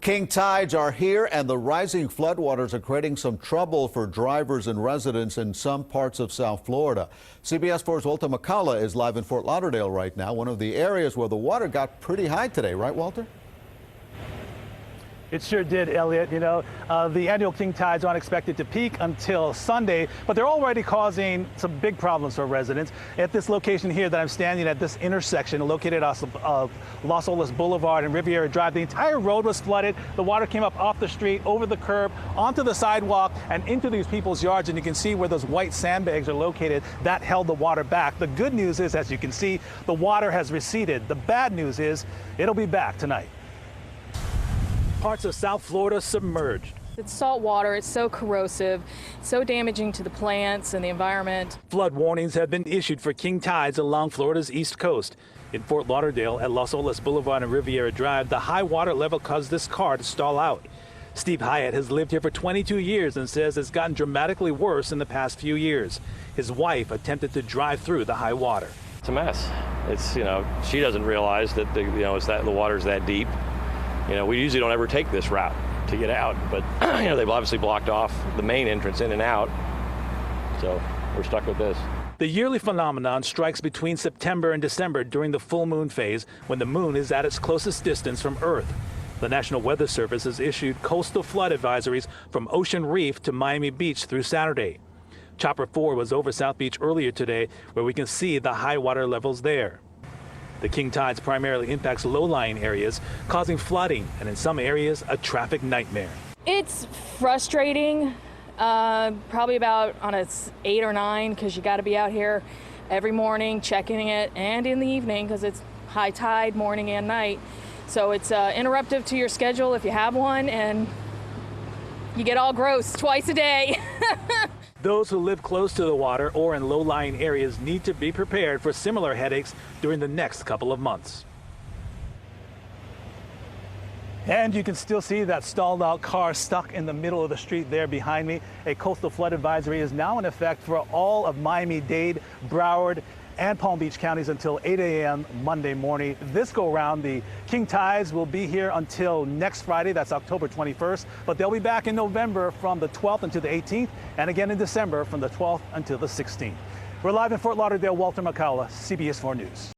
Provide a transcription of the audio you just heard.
King tides are here, and the rising floodwaters are creating some trouble for drivers and residents in some parts of South Florida. CBS 4's Walter Makaula is live in Fort Lauderdale right now, one of the areas where the water got pretty high today, right, Walter? It sure did, Elliot. You know, the annual king tides aren't expected to peak until Sunday, but they're already causing some big problems for residents. At this location here that I'm standing at, this intersection located off of Los Olas Boulevard and Riviera Drive, the entire road was flooded. The water came up off the street, over the curb, onto the sidewalk, and into these people's yards. And you can see where those white sandbags are located. That held the water back. The good news is, as you can see, the water has receded. The bad news is it'll be back tonight. Parts of South Florida submerged. It's salt water. It's so corrosive, so damaging to the plants and the environment. Flood warnings have been issued for king tides along Florida's east coast. In Fort Lauderdale at Los Olas Boulevard and Riviera Drive, the high water level caused this car to stall out. Steve Hyatt has lived here for 22 years and says it's gotten dramatically worse in the past few years. His wife attempted to drive through the high water. It's a mess. It's, she doesn't realize that the water's that deep. We usually don't ever take this route to get out, but they've obviously blocked off the main entrance in and out, so we're stuck with this. The yearly phenomenon strikes between September and December during the full moon phase, when the moon is at its closest distance from Earth. The National Weather Service has issued coastal flood advisories from Ocean Reef to Miami Beach through Saturday. Chopper 4 was over South Beach earlier today, where we can see the high water levels there. The king tides primarily impacts low-lying areas, causing flooding and in some areas a traffic nightmare. It's frustrating, probably about on a 8 or 9, because you got to be out here every morning checking it, and in the evening because it's high tide morning and night. So it's interruptive to your schedule if you have one, and you get all gross twice a day. Those who live close to the water or in low-lying areas need to be prepared for similar headaches during the next couple of months. And you can still see that stalled out car stuck in the middle of the street there behind me. A coastal flood advisory is now in effect for all of Miami-Dade, Broward, and Palm Beach counties until 8 a.m. Monday morning. This go round, the king tides will be here until next Friday, that's October 21st, but they'll be back in November from the 12th until the 18th, and again in December from the 12th until the 16th. We're live in Fort Lauderdale. Walter Makaula, CBS 4 News.